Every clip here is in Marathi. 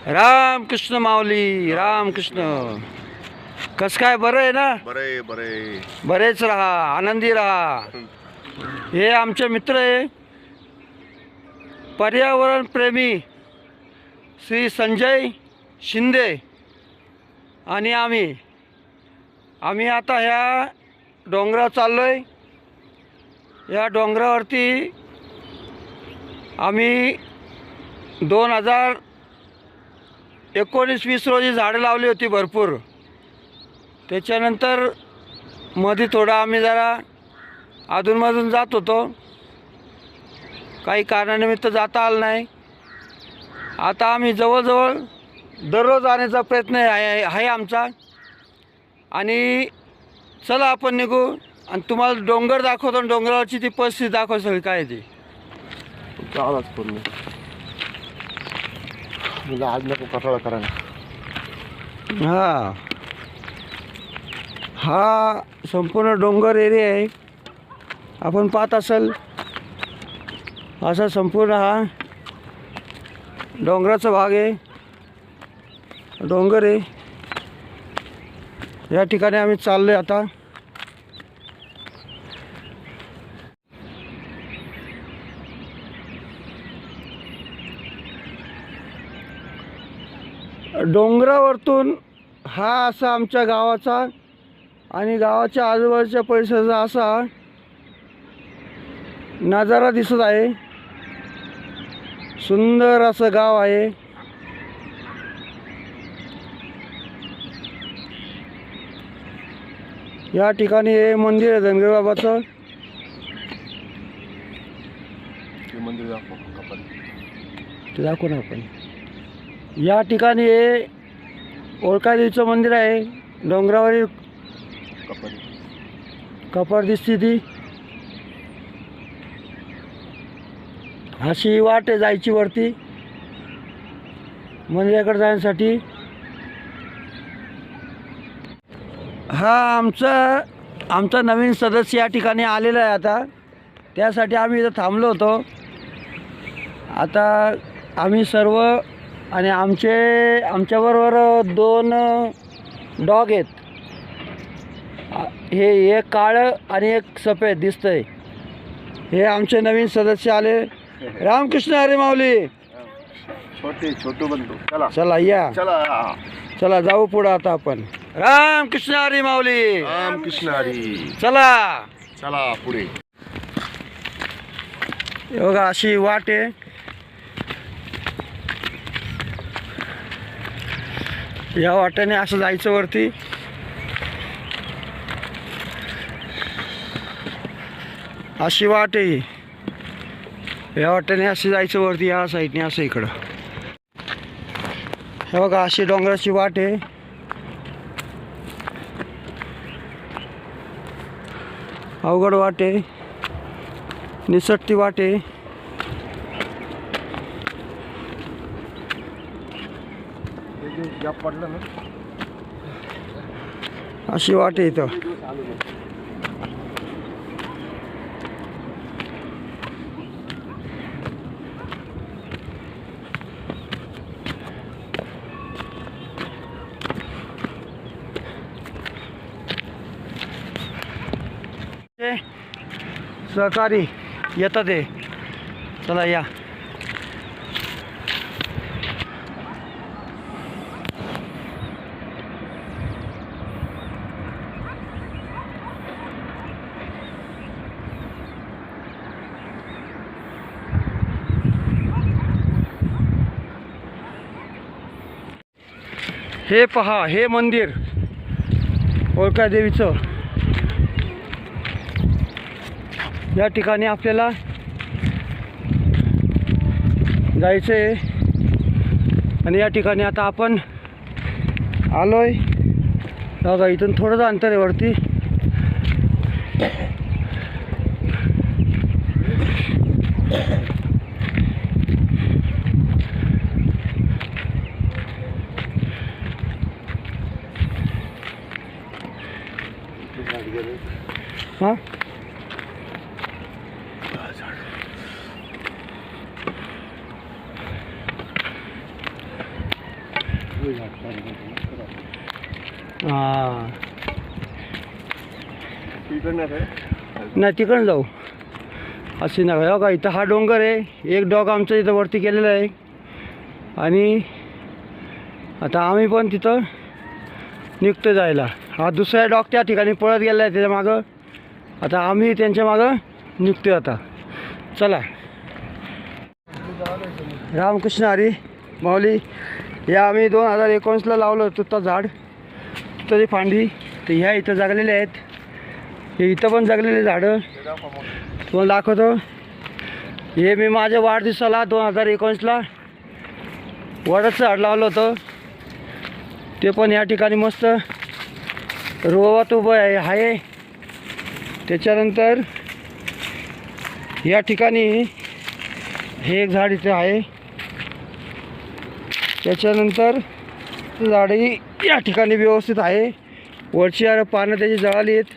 रामकृष्ण माऊली रामकृष्ण. कस काय बरं आहे ना? बरे बरे बरेच राहा, आनंदी राहा. हे आमचे मित्र आहे, पर्यावरण प्रेमी श्री संजय शिंदे आणि आम्ही आता ह्या डोंगरावर चाललो आहे. या डोंगरावरती आम्ही 2019-20 रोजी झाडं लावली होती भरपूर. त्याच्यानंतर मध्ये थोडा आम्ही जरा अधूनमधून जात होतो, काही कारणानिमित्त जाता आलं नाही. आता आम्ही जवळजवळ दररोज आणण्याचा प्रयत्न आहे आमचा. आणि चला आपण निघू आणि तुम्हाला डोंगर दाखवतो, डोंगरावरची ती परिस्थिती दाखव सगळी काय ती. आवाज पूर्ण तुला आज नको कटाळा करा ना. हा संपूर्ण डोंगर एरिया आहे. आपण पाहत असाल असा संपूर्ण हा डोंगराचा भाग आहे, डोंगर आहे. या ठिकाणी आम्ही चाललो आहे आता. डोंगरावरतून हा असा आमच्या गावाचा आणि गावाच्या आजूबाजूच्या परिसराचा असा नजारा दिसत आहे. सुंदर असं गाव आहे. या ठिकाणी हे मंदिर आहे धनगर बाबाचं. मंदिर दाखव ते दाखवू ना आपण. या ठिकाणी हे ओळखादेवीचं मंदिर आहे. डोंगरावरील कपाट दिसते ती. अशी वाट आहे जायची वरती मंदिराकडे जाण्यासाठी. हा आमचा नवीन सदस्य या ठिकाणी आलेला आहे आता. त्यासाठी आम्ही इथं थांबलो होतो. आता आम्ही सर्व आणि आमच्याबरोबर 2 डॉग आहेत. हे एक काळं आणि एक सफेद दिसतंय. हे आमचे नवीन सदस्य आले. रामकृष्ण हरी माऊली. छोटू बंधू चला चला या, चला चला जाऊ पुढं आता आपण. रामकृष्ण हरी माऊली. रामकृष्ण हरी. चला चला पुढे. हे बघा अशी वाट आहे. या वाटेने असं जायचं वरती. अशी वाट आहे. या वाटेने असं जायचं वरती, या साईडने असं इकडं. हे बघा अशी डोंगराची वाट आहे. अवघड वाट आहे, निसटती वाट आहे. पडलं ना अशी वाट आहे इथं. सहकारी येतात ते. चला या. हे पहा, हे मंदिर ओळखादेवीचं. या ठिकाणी आपल्याला जायचं आहे. आणि या ठिकाणी आता आपण आलोय. बघा इथून थोडंच अंतर आहे वरती. हां हां इकडनं काय नाही तिकडं जाऊ अशी नका हो का. इथं हा डोंगर आहे, एक डॉग आमचं इथं वरती केलेलं आहे आणि आता आम्ही पण तिथं निघतो जायला. हा दुसरा डॉग त्या ठिकाणी पळत गेला आहे त्याच्या मागं. आता आम्ही त्यांच्या मागं निघतो आता. चला. रामकृष्ण हरी माऊली. या आम्ही 2019ला लावलं होतं तर झाड तिथं ती फांदी तर ह्या इथं जगलेले आहेत. हे इथं पण जगलेले झाडं तुम्हाला दाखवतो. हे मी माझ्या वाढदिवसाला 2019ला वडाचं झाड लावलं होतं. ते पण या ठिकाणी मस्त रोवात उभं आहे. त्याच्यानंतर या ठिकाणी हे एक झाड इथे आहे. त्याच्यानंतर झाडही या ठिकाणी व्यवस्थित आहे. वरची पानं त्याची जळाली आहेत.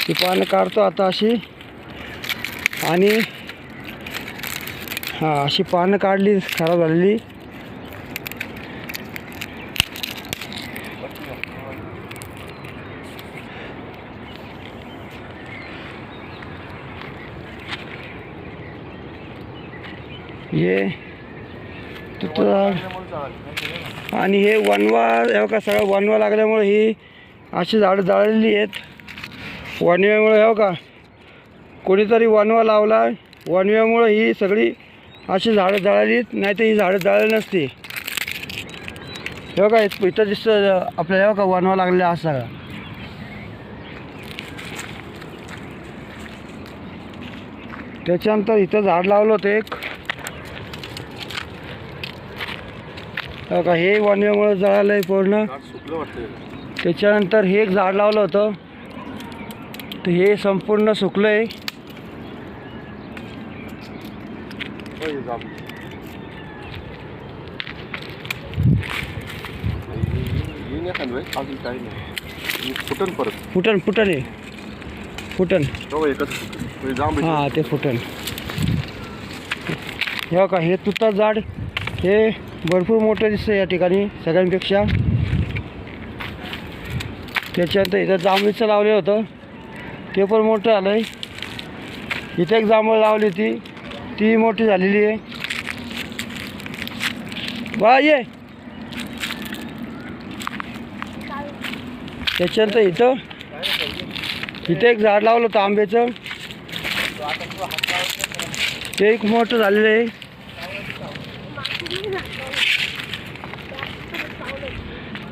ती पानं काढतो आता अशी आणि हां अशी पानं काढली खराब झालेली. हे तिथं आणि हे वनवा हे का सगळं वनवा लागल्यामुळे ही अशी झाडं जळलेली आहेत. वनव्यामुळे हो का कोणीतरी वनवा लावला. वनव्यामुळे ही सगळी अशी झाडं जळालीत, नाही तर ही झाडं जळाली नसती. हे का इथं दिसतं आपल्याला हो का वनवा लागलेला असं सगळा. त्याच्यानंतर इथं झाड लावलं होतं एक हो का. हे वनव्यामुळे जळालं आहे पूर्ण. त्याच्यानंतर हे एक झाड लावलं होतं तर हे संपूर्ण सुकलं आहे. फुटन आहे फुटन. हां ते फुटन. हे का हे तुताचं झाड हे भरपूर मोठं दिसतं या ठिकाणी सगळ्यांपेक्षा. त्याच्यानंतर इथं जांभळीचं लावलं होतं ते पण मोठं झालं आहे. इथे एक जांभळ लावली होती ती मोठी झालेली आहे. वा ये. त्याच्यानंतर इथं एक झाड लावलं होतं आंब्याचं ते एक मोठं झालेलं आहे.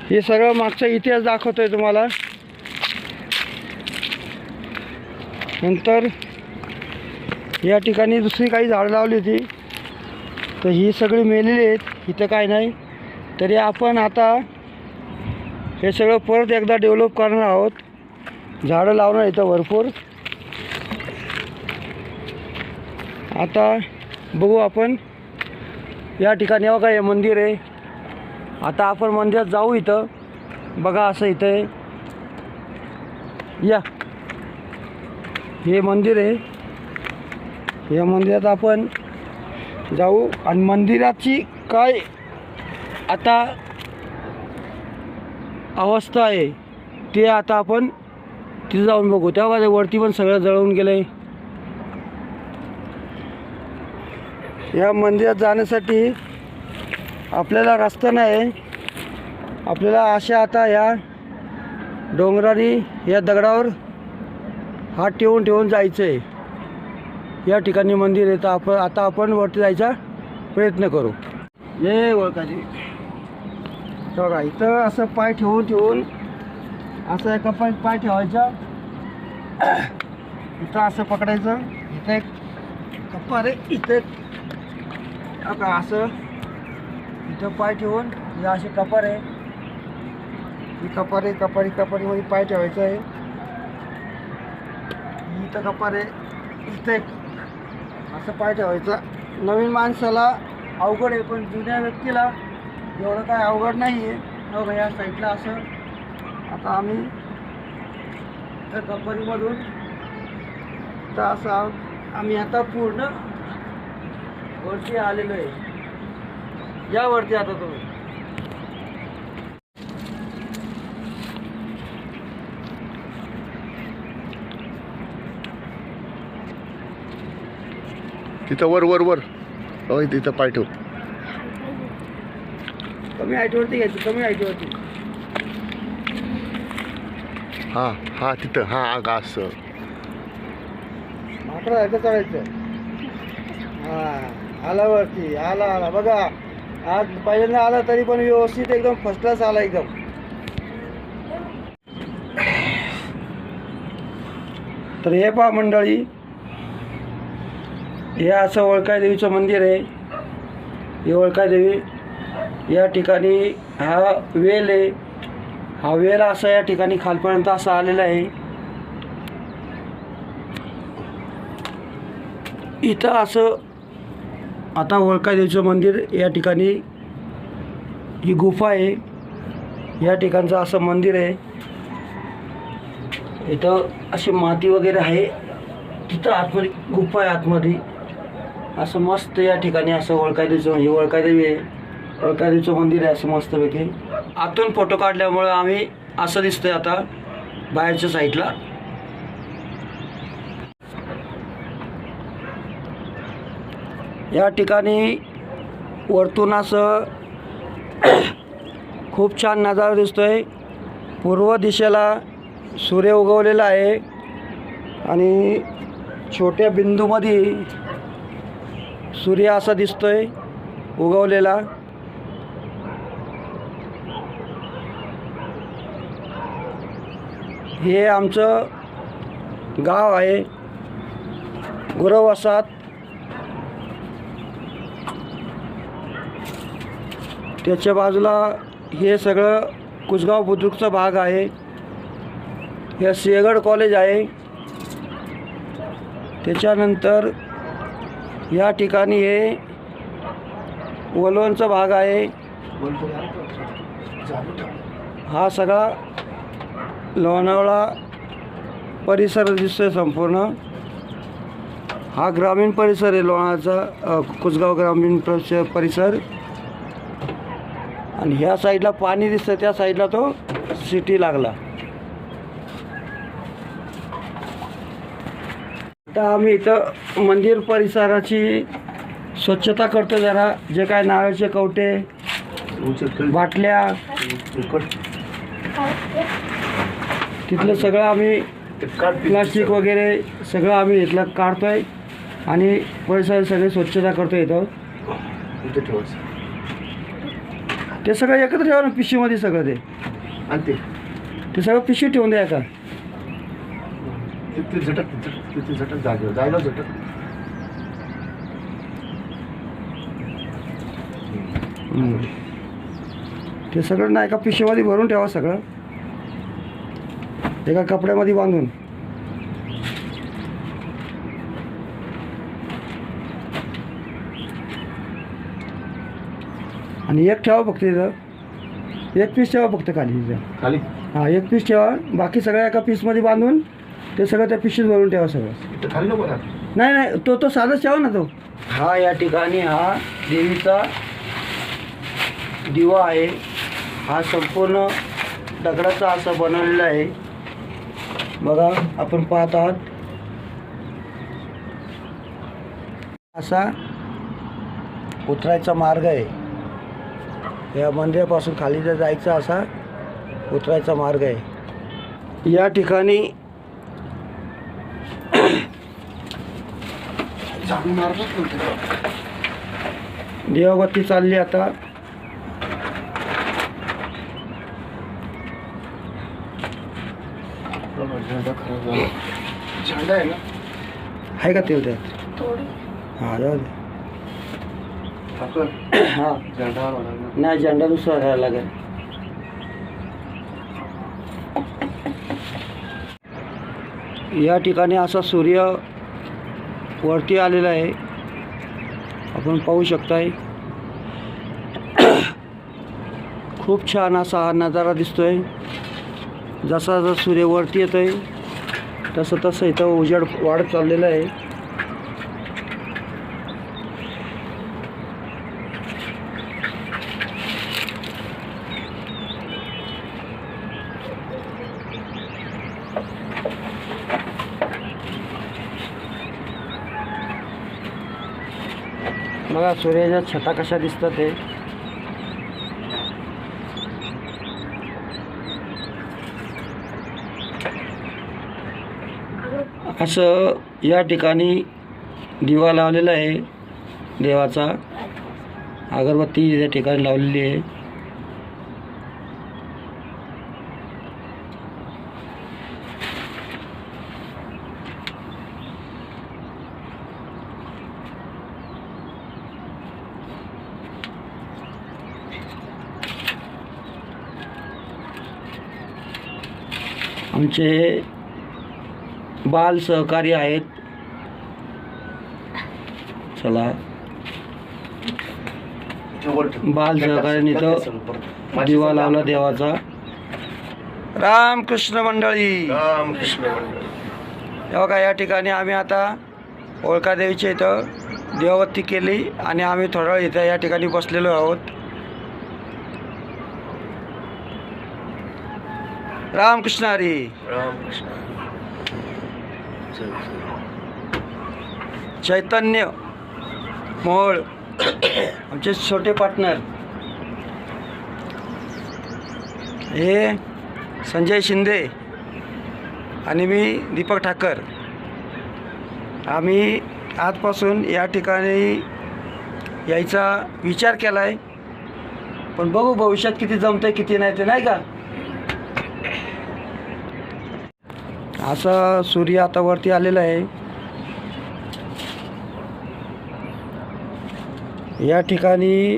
हे सगळं मागचा इतिहास दाखवतोय तुम्हाला. नंतर या ठिकाणी दुसरी काही झाडं लावली होती तर ही सगळी मेलेली आहेत. इथं काय नाही तरी आपण आता हे सगळं परत एकदा डेव्हलप करणार आहोत. झाडं लावणार इथं भरपूर. आता बघू आपण या ठिकाणी बघा हे मंदिर आहे. आता आपण मंदिरात जाऊ. इथं बघा असं इथं आहे. या हे मंदिर आहे. या मंदिरात आपण जाऊ आणि मंदिराची काय आता अवस्था आहे ते आता आपण तिथे जाऊन बघू. तेव्हा वरती पण सगळं जळून गेलं आहे. या मंदिरात जाण्यासाठी आपल्याला रस्ता नाही. आपल्याला अशा आता या डोंगराने या दगडावर हात ठेवून जायचं आहे. या ठिकाणी मंदिर आहे तर आता आपण वरती जायचा प्रयत्न करू. ये ओळखाची बघा इथं असं पाय ठेवून असं एका पाय ठेवायचा. इथं असं पकडायचं. इथं एक कप्पा रे इथं बघा असं इथं पाय ठेवून हे असे कपार आहे. ही कपारीमध्ये पाय ठेवायचं आहे. इथं कपार आहे. इथं एक असं पाय ठेवायचा. नवीन माणसाला अवघड आहे पण जुन्या व्यक्तीला एवढं काय अवघड नाही आहे. बघा या साईडला असं आता आम्ही त्या कपारीमधून तर असं आम्ही आता पूर्ण वरती आलेलो आहे. यावरती आता तुम्ही तिथं वर वर वर होय तिथं पाय ठेव. कमी हाईटवरती घ्यायचं, कमी हाईटवरती. हा हा तिथं हा आग असं. माकडं चढायचं. हा आला वरती, आला आला बघा. आज पहिल्यांदा आला तरी पण व्यवस्थित एकदम फर्स्ट क्लास आला एकदम. तर हे पहा मंडळी, हे असं वळकाई देवीचं मंदिर आहे. हे वळकाई देवी या ठिकाणी हा वेल आहे. हा वेल असा या ठिकाणी खालपर्यंत असा आलेला आहे. इथं असं आता वळकाई देवीचं मंदिर या ठिकाणी ही गुफा आहे. या ठिकाणचं असं मंदिर आहे. इथं अशी माती वगैरे आहे. तिथं आतमध्ये गुफा आहे. आतमध्ये असं मस्त या ठिकाणी असं वळकाई देवीचं, हे वळकाई देवी आहे. वळकाई देवीचं मंदिर आहे असं मस्तपैकी. आतून फोटो काढल्यामुळं आम्ही असं दिसतंय आता बाहेरच्या साईडला. या ठिकाणी वरतून असं खूप छान नजारा दिसतोय. पूर्व दिशेला सूर्य उगवलेला आहे आणि छोट्या बिंदूमध्ये सूर्य असा दिसतोय उगवलेला. हे आमचं गाव आहे गुरवसात. त्याच्या बाजूला हे सगळं कुसगाव बुद्रुकचा भाग आहे. हे सिंहगड कॉलेज आहे. त्याच्यानंतर या ठिकाणी हे वलवणचा भाग आहे. हा सगळा लोणावळा परिसर दिसतोय संपूर्ण. हा ग्रामीण परिसर आहे लोणावळ्याचा, कुसगाव ग्रामीण परिसर. आणि ह्या साईडला पाणी दिसतं, त्या साईडला तो सिटी लागला. आता आम्ही इथं मंदिर परिसराची स्वच्छता करतो जरा. जे काय नारळाचे कवटे, बाटल्या, तिथलं सगळं आम्ही प्लास्टिक वगैरे सगळं आम्ही इथलं काढतोय आणि परिसर सगळे स्वच्छता करतो इथं. ते सगळं एकत्र ठेवा ना पिशवीमध्ये सगळं. ते सगळं पिशवी ठेवून द्या का. तिथे झटक जागेवर जायला झटक. ते सगळं ना एका पिशवीमध्ये भरून ठेवा सगळं, एका कपड्यामध्ये बांधून. आणि एक ठेवा फक्त इथं, एक पीस ठेवा फक्त खाली इथं खाली. हां एक पीस ठेवा. बाकी सगळं एका पीसमध्ये बांधून ते सगळं त्या पिशवीत भरून ठेवा सगळं. खाली नको ना. नाही नाही तो साधाच ठेवा ना तो. हा या ठिकाणी हा देवीचा दिवा आहे. हा संपूर्ण दगडाचा असा बनवलेला आहे बघा, आपण पाहत आहात. असा उतरायचा मार्ग आहे. या मंदिरापासून खाली जर जायचा असा उतरायचा मार्ग आहे. या ठिकाणी देवबत्ती चालली आता. झेंडा आहे ना, आहे का तेल त्यात? हां जाऊ दे. हां झेंडा नाही झेंडा दुसरा घ्यायला लागेल. या ठिकाणी असा सूर्य वरती आलेला आहे, आपण पाहू शकताय. खूप छान असा हा नजारा दिसतोय. जसा जसा सूर्य वरती येतोय तसं तसं इथं उजेड वाढत चाललेलं आहे. बघा सूर्याच्या छटा कशा दिसतात ते. असं या ठिकाणी दिवा लावलेला आहे देवाचा. अगरबत्ती या ठिकाणी लावलेली आहे. आमचे बाल सहकारी आहेत. चला बाल सहकार्याने इथं दिवा लावला देवाचा. रामकृष्ण मंडळी. हे बघा या ठिकाणी आम्ही आता ओळखादेवीच्या इथं देवबत्ती केली आणि आम्ही थोडा वेळ इथं या ठिकाणी बसलेलो आहोत. रामकृष्ण हरी. चैतन्य मोहोळ आमचे छोटे पार्टनर. हे संजय शिंदे आणि मी दीपक ठाकर. आम्ही आजपासून या ठिकाणी यायचा विचार केला आहे, पण बघू भविष्यात किती जमतंय किती नाही ते, नाही का. असा सूर्य आता वरती आलेला आहे. या ठिकाणी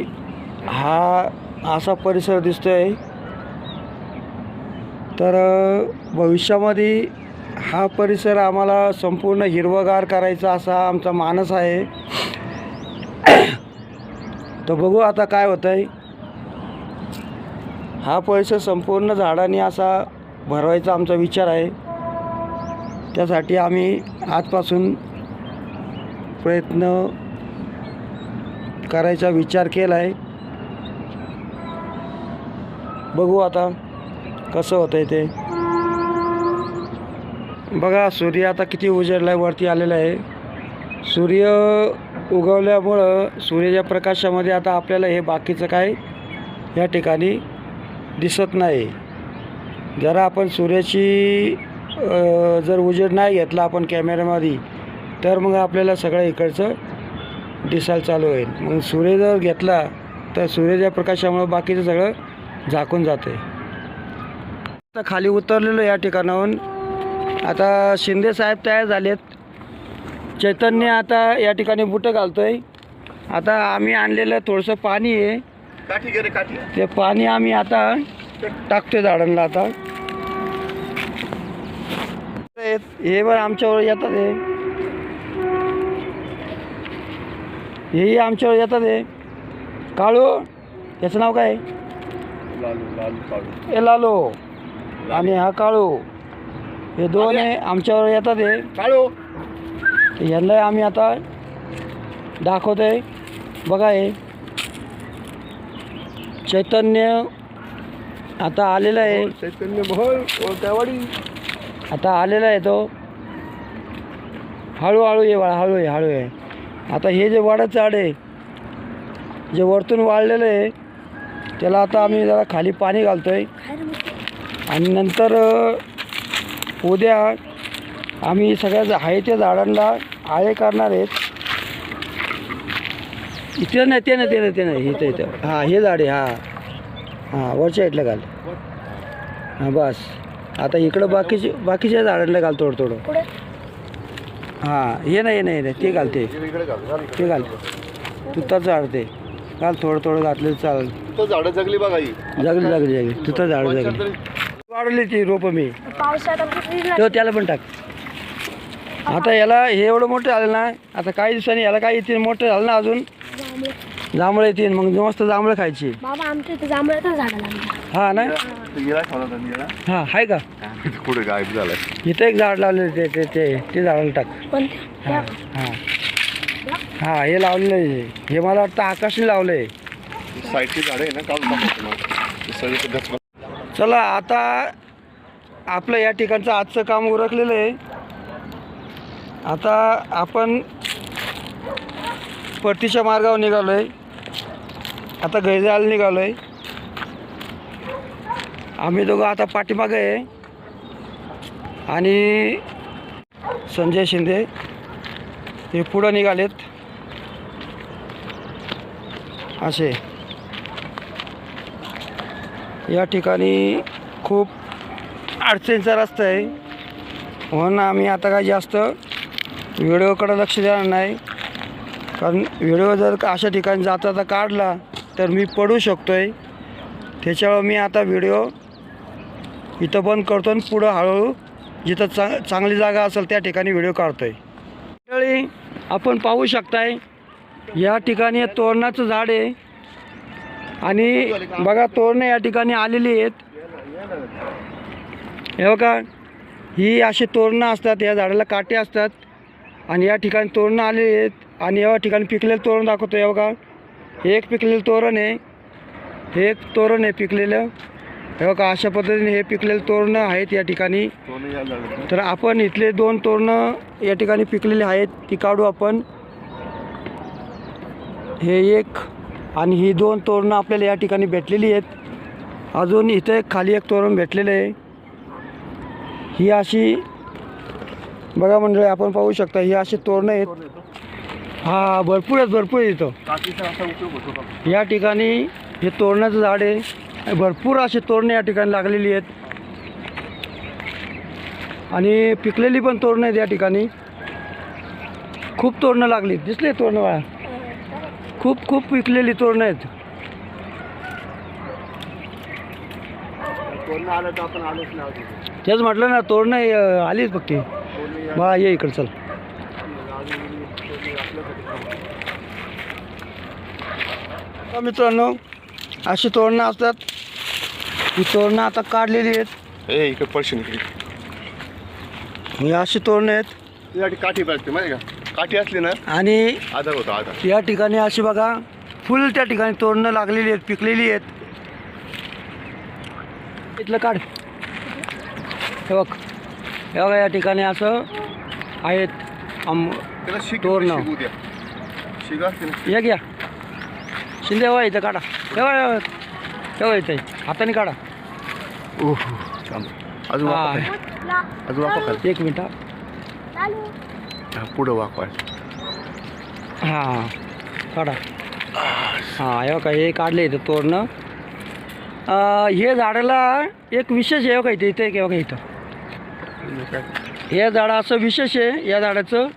हा असा परिसर दिसतोय. तर भविष्यामध्ये हा परिसर आम्हाला संपूर्ण हिरवगार करायचा असा आमचा मानस आहे. तर बघू आता काय होतं आहे. हा परिसर संपूर्ण झाडांनी असा भरवायचा आमचा विचार आहे. त्यासाठी आम्ही आजपासून प्रयत्न करायचा विचार केला आहे. बघू आता कसं होतं आहे ते. बघा सूर्य आता किती उजेडला वरती आलेला आहे. सूर्य उगवल्यामुळं सूर्याच्या प्रकाशामध्ये आता आपल्याला हे बाकीचं काय या ठिकाणी दिसत नाही. जरा आपण सूर्याची जर उजेड नाही घेतला आपण कॅमेऱ्यामध्ये तर मग आपल्याला सगळं इकडचं दिसायला चालू होईल. मग सूर्य जर घेतला तर सूर्याच्या प्रकाशामुळे बाकीचं सगळं झाकून जाते. आता खाली उतरलेलो या ठिकाणाहून. आता शिंदे साहेब तयार झालेत. चैतन्य आता या ठिकाणी बुटं घालतोय. आता आम्ही आणलेलं थोडंसं पाणी आहे, ते पाणी आम्ही आता टाकतोय झाडांना. आता हे बरं आमच्यावर येतात, हेही आमच्यावर येतात. हे काळू, याचं नाव काय? हे लालू आणि हा काळू, हे दोन आहे आमच्यावर येतात. हे काळू यांना आम्ही आता दाखवतोय. बघा हे चैतन्य आता आलेला आहे. चैतन्य मोहोळ त्यावाडी आता आलेला आहे तो. हळूहळू ये बाळा, हळू आहे. आता हे जे वाढत झाड आहे जे वरतून वाळलेलं आहे त्याला आता आम्ही जरा खाली पाणी घालतोय. आणि नंतर उद्या आम्ही सगळ्या आहे त्या झाडांना आळे करणार आहेत. इथे नाही ते नाही इथं हां हे झाड आहे. हां वरच्या साईडला घाल. हां बस. आता इकडं बाकीच्या झाडांना घाल थोडं. हां हे नाही ते घालते, ते घाल. तुझं झाड ते घाल थोडं घातलं चालेल. तो झाडं जगली बघा ही. जगली तुझं झाड जगली. वाढवली ती रोपं मी तो त्याला पण टाक. आता याला हे एवढं मोठं झालं ना, आता काही दिवसांनी याला काय येतील मोठं झालं ना अजून जांभळं येतील. मग मस्त जांभळं खायची. बाबा आमच्या इथे जांभळाचं झाड लागलं. हां ना. हां आहे का? कुठे गायब झालाय. इथं एक झाड लावलेलं ते झाडाला टाक. हां हे लावलेलं आहे. हे मला वाटतं आकाशने लावलं आहे. साईडची झाडं आहे ना. चला आता आपलं या ठिकाणचं आजचं काम उरकलेलं आहे. आता आपण परतीच्या मार्गावर निघालो आहे. आता घरी जायला निघालो आहे. आम्ही दोघं आता पाठीमागे आहे आणि संजय शिंदे हे पुढं निघालेत. असे या ठिकाणी खूप अडचणीचा रस्ता आहे म्हणून आम्ही आता काय जास्त व्हिडिओकडे लक्ष देणार नाही. कारण व्हिडिओ जर अशा ठिकाणी जाता काढला तर मी पडू शकतो आहे. त्याच्यावर मी आता व्हिडिओ इथं बंद करतो आणि पुढं हळूहळू जिथं चांगली जागा असेल त्या ठिकाणी व्हिडिओ काढतो आहे. मंडळी, आपण पाहू शकताय या ठिकाणी तोरणाचं झाड आहे आणि बघा तोरणं या ठिकाणी आलेली आहेत. हे बघा, ही अशी तोरणं असतात, या झाडाला काटे असतात आणि या ठिकाणी तोरणं आलेली आहेत आणि या ठिकाणी पिकलेलं तोरण दाखवतो. हे बघा, हे एक पिकलेलं तोरण आहे, हे एक तोरण आहे पिकलेलं. हे बघा, अशा पद्धतीने हे पिकलेलं तोरणं आहेत या ठिकाणी. तर आपण इथले 2 तोरणं या ठिकाणी पिकलेले आहेत ती काढू आपण. हे एक आणि ही 2 तोरणं आपल्याला या ठिकाणी भेटलेली आहेत. अजून इथे खाली एक तोरण भेटलेलं आहे. ही अशी बघा मंडळी, आपण पाहू शकता ही अशी तोरणं आहेत. हा भरपूर आहेत, भरपूर आहे इथं. या ठिकाणी हे तोरणाचं झाड आहे. भरपूर असे तोरणं या ठिकाणी लागलेली आहेत आणि पिकलेली पण तोरणं आहेत या ठिकाणी. खूप तोरणं लागली, दिसले तोरणं बाळा, खूप खूप पिकलेली तोरणं आहेत. तेच म्हटलं ना, तोरणं आलीच फक्त. बाळा ये इकडं, चल. मित्रांनो, अशी तोरणं असतात. ही तोरणं आता काढलेली आहेत. इकडे पडशील इकडे. ही अशी तोरणं आहेत. त्यासाठी काठी पाहिजे माहिती का? काठी असली ना आणि आधार होता आधार. या ठिकाणी अशी बघा फुल त्या ठिकाणी तोरणं लागलेली आहेत, पिकलेली आहेत. इथलं काढ. हे बघ, हे बघा, या ठिकाणी असं आहेत त्याला तोरणं. शिकू द्या. शिगा असते ना. हे घ्या शिंदे, हवा इथं काढा. तेव्हा तेव्हा इथं हाताने काढा. अजून हा, अजून वापा. एक मिनिट. पुढं वापा. हां, काढा. हां, हे बघा, हे काढले इथं तोरणं. हे झाडाला एक विशेष आहे का इथे एक बघा इथं. हे झाड असं विशेष आहे या झाडाचं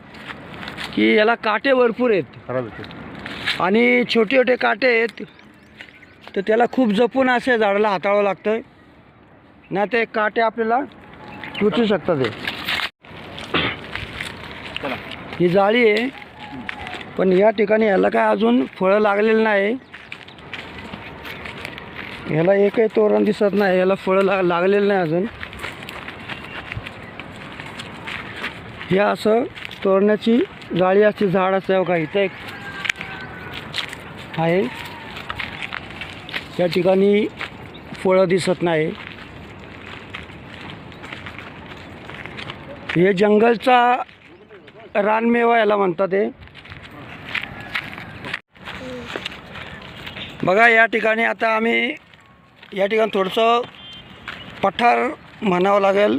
की याला काटे भरपूर आहेत आणि छोटे छोटे काटे आहेत. तर त्याला खूप जपून असे झाडाला हाताळावं लागतं, नाही ते काटे आपल्याला तुटू शकतात. ही जाळी आहे पण या ठिकाणी याला काय अजून फळं लागलेलं नाही. याला एकही तोरण दिसत नाही, याला फळं लागलेलं नाही अजून. हे असं तोरणाची जाळी असते, झाड असते बघा. इथं एक आहे, या ठिकाणी फळं दिसत नाही. हे जंगलचा रानमेवा याला म्हणतात. ते बघा, या ठिकाणी आता आम्ही या ठिकाणी थोडंसं पठार म्हणावं लागेल,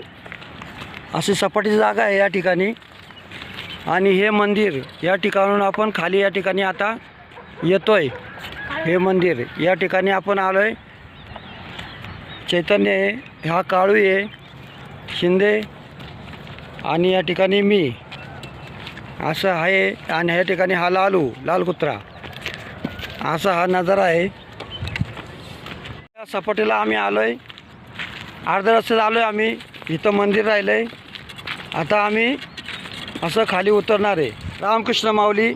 अशी सपाटी जागा आहे या ठिकाणी. आणि हे मंदिर या ठिकाणून आपण खाली या ठिकाणी आता येतोय. हे मंदिर या ठिकाणी आपण आलो आहे. चैतन्य आहे, हा काळू आहे, शिंदे आणि या ठिकाणी मी असं आहे. आणि ह्या ठिकाणी हा लाल कुत्रा, असा हा नजारा आहे. या सपाटीला आम्ही आलो आहे, अर्ध्या रस्त्यात आलो आहे आम्ही. इथं मंदिर राहिलं आहे. आता आम्ही असं खाली उतरणार आहे. रामकृष्ण माऊली.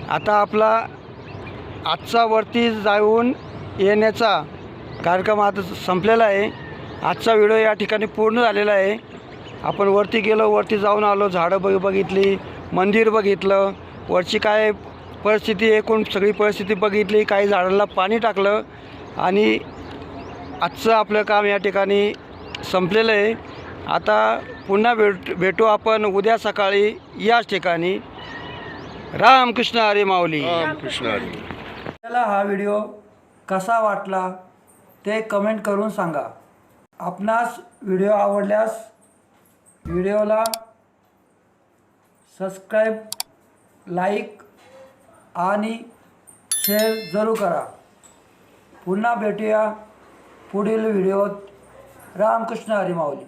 आता आपला आजचा वरती जाऊन येण्याचा कार्यक्रम आता संपलेला आहे. आजचा व्हिडिओ या ठिकाणी पूर्ण झालेला आहे. आपण वरती गेलो, वरती जाऊन आलो, झाडं बघितली, मंदिर बघितलं, वरची काय परिस्थिती, एकूण सगळी परिस्थिती बघितली, काही झाडांना पाणी टाकलं आणि आजचं आपलं काम या ठिकाणी संपलेलं आहे. आता पुन्हा भेटू आपण उद्या सकाळी याच ठिकाणी. रामकृष्ण हरी माऊली. रामकृष्ण हरी. आपल्याला हा व्हिडिओ कसा वाटला ते कमेंट करून सांगा. आपणास व्हिडिओ आवडल्यास व्हिडिओला सबस्क्राईब, लाईक आणि शेअर जरूर करा. पुन्हा भेटूया पुढील व्हिडिओत. रामकृष्ण हरी माऊली.